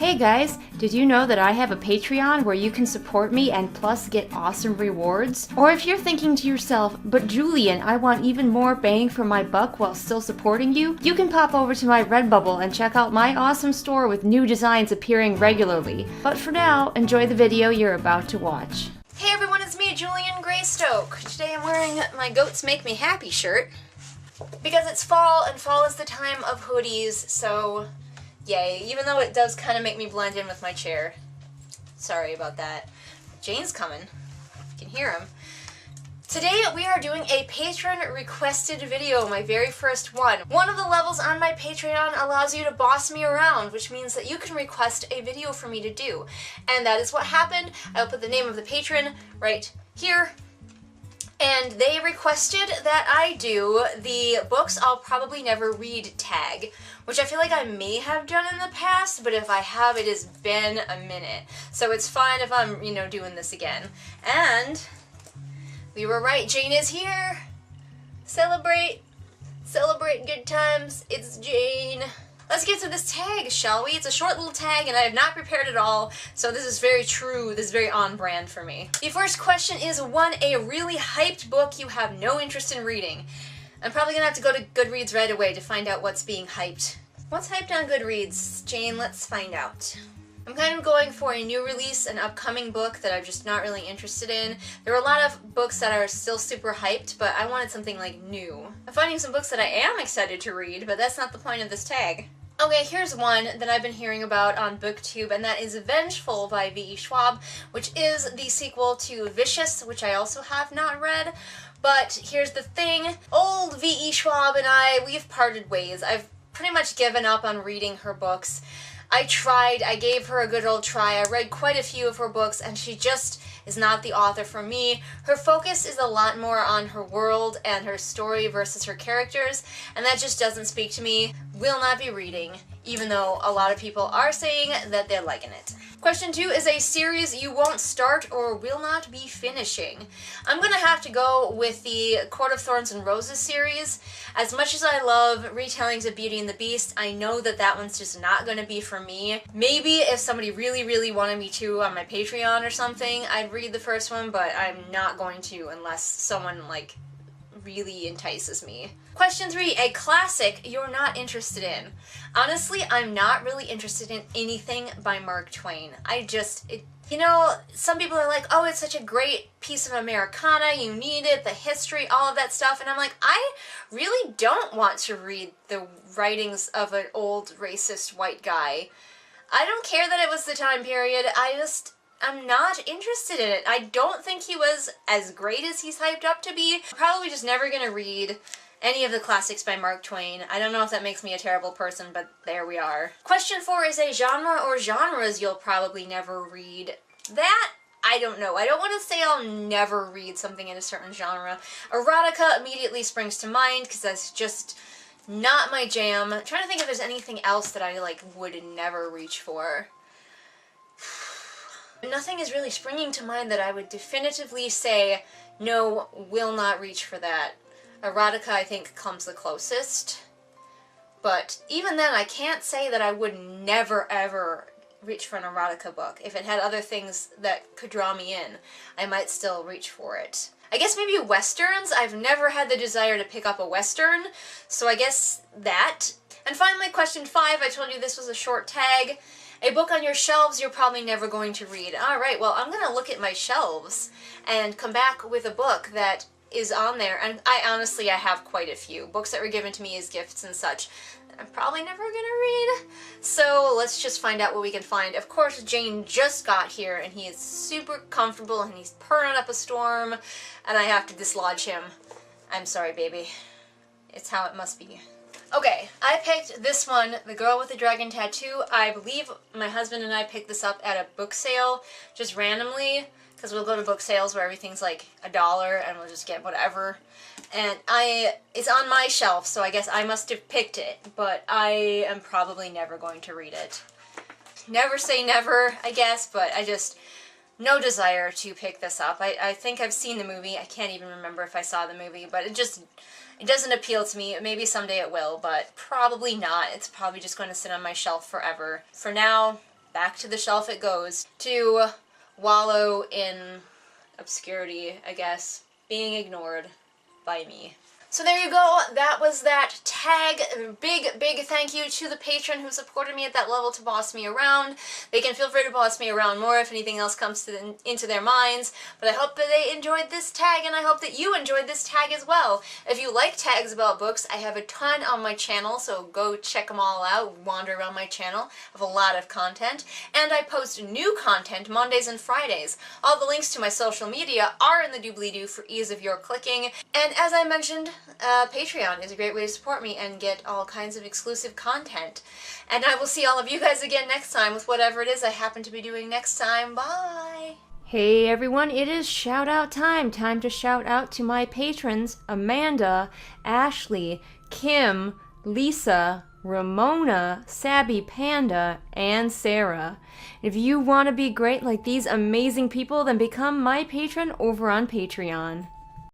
Hey guys, did you know that I have a Patreon where you can support me and plus get awesome rewards? Or if you're thinking to yourself, but Julian, I want even more bang for my buck while still supporting you, you can pop over to my Redbubble and check out my awesome store with new designs appearing regularly. But for now, enjoy the video you're about to watch. Hey everyone, it's me, Julian Greystoke. Today I'm wearing my Goats Make Me Happy shirt because it's fall and fall is the time of hoodies, so yay, even though it does kind of make me blend in with my chair. Sorry about that. Jane's coming. You can hear him. Today we are doing a patron requested video, my very first one. One of the levels on my Patreon allows you to boss me around, which means that you can request a video for me to do. And that is what happened. I'll put the name of the patron right here. And they requested that I do the books I'll probably never read tag, which I feel like I may have done in the past, but if I have, it has been a minute. So it's fine if I'm, doing this again. And we were right, Jane is here. Celebrate good times. It's Jane. Let's get to this tag, shall we? It's a short little tag and I have not prepared it all, so this is very true, this is very on brand for me. The first question is, one, a really hyped book you have no interest in reading. I'm probably gonna have to go to Goodreads right away to find out what's being hyped. What's hyped on Goodreads? Jane, let's find out. I'm kind of going for a new release, an upcoming book that I'm just not really interested in. There are a lot of books that are still super hyped, but I wanted something like new. I'm finding some books that I am excited to read, but that's not the point of this tag. Okay, here's one that I've been hearing about on BookTube, and that is Vengeful by V.E. Schwab, which is the sequel to Vicious, which I also have not read. But here's the thing, old V.E. Schwab and we've parted ways. I've pretty much given up on reading her books. I tried, I gave her a good old try, I read quite a few of her books, and she just is not the author for me. Her focus is a lot more on her world and her story versus her characters, and that just doesn't speak to me. Will not be reading, even though a lot of people are saying that they're liking it. Question 2 is a series you won't start or will not be finishing. I'm gonna have to go with the Court of Thorns and Roses series. As much as I love retellings of Beauty and the Beast, I know that that one's just not gonna be for me. Maybe if somebody really wanted me to on my Patreon or something, I'd read the first one, but I'm not going to unless someone really entices me. Question 3, a classic you're not interested in. Honestly, I'm not really interested in anything by Mark Twain. Some people are like, oh, it's such a great piece of Americana, you need it, the history, all of that stuff, and I'm like, I really don't want to read the writings of an old racist white guy. I don't care that it was the time period, I'm not interested in it. I don't think he was as great as he's hyped up to be. I'm probably just never gonna read any of the classics by Mark Twain. I don't know if that makes me a terrible person, but there we are. Question 4 is a genre or genres you'll probably never read. That, I don't know. I don't want to say I'll never read something in a certain genre. Erotica immediately springs to mind because that's just not my jam. I'm trying to think if there's anything else that I would never reach for. Nothing is really springing to mind that I would definitively say, no, will not reach for that. Erotica, I think, comes the closest. But even then, I can't say that I would never, ever reach for an erotica book. If it had other things that could draw me in, I might still reach for it. I guess maybe westerns. I've never had the desire to pick up a western, so I guess that. And finally, question 5, I told you this was a short tag. A book on your shelves you're probably never going to read. Alright, well, I'm gonna look at my shelves and come back with a book that is on there, and I have quite a few. Books that were given to me as gifts and such that I'm probably never gonna read. So let's just find out what we can find. Of course, Jane just got here, and he is super comfortable, and he's purring up a storm, and I have to dislodge him. I'm sorry, baby. It's how it must be. Okay, I picked this one, The Girl with the Dragon Tattoo. I believe my husband and I picked this up at a book sale, just randomly, because we'll go to book sales where everything's like $1 and we'll just get whatever. And it's on my shelf, so I guess I must have picked it, but I am probably never going to read it. Never say never, I guess, but no desire to pick this up. I think I've seen the movie. I can't even remember if I saw the movie, but it doesn't appeal to me. Maybe someday it will, but probably not. It's probably just going to sit on my shelf forever. For now, back to the shelf it goes, to wallow in obscurity, I guess, being ignored by me. So there you go, that was that tag. Big thank you to the patron who supported me at that level to boss me around. They can feel free to boss me around more if anything else comes into their minds, but I hope that they enjoyed this tag, and I hope that you enjoyed this tag as well. If you like tags about books, I have a ton on my channel, so go check them all out, wander around my channel. I have a lot of content, and I post new content Mondays and Fridays. All the links to my social media are in the doobly-doo for ease of your clicking, and as I mentioned, Patreon is a great way to support me and get all kinds of exclusive content. And I will see all of you guys again next time with whatever it is I happen to be doing next time. Bye! Hey everyone, it is shout out time. Time to shout out to my patrons, Amanda, Ashley, Kim, Lisa, Ramona, Sabby Panda, and Sarah. If you want to be great like these amazing people, then become my patron over on Patreon.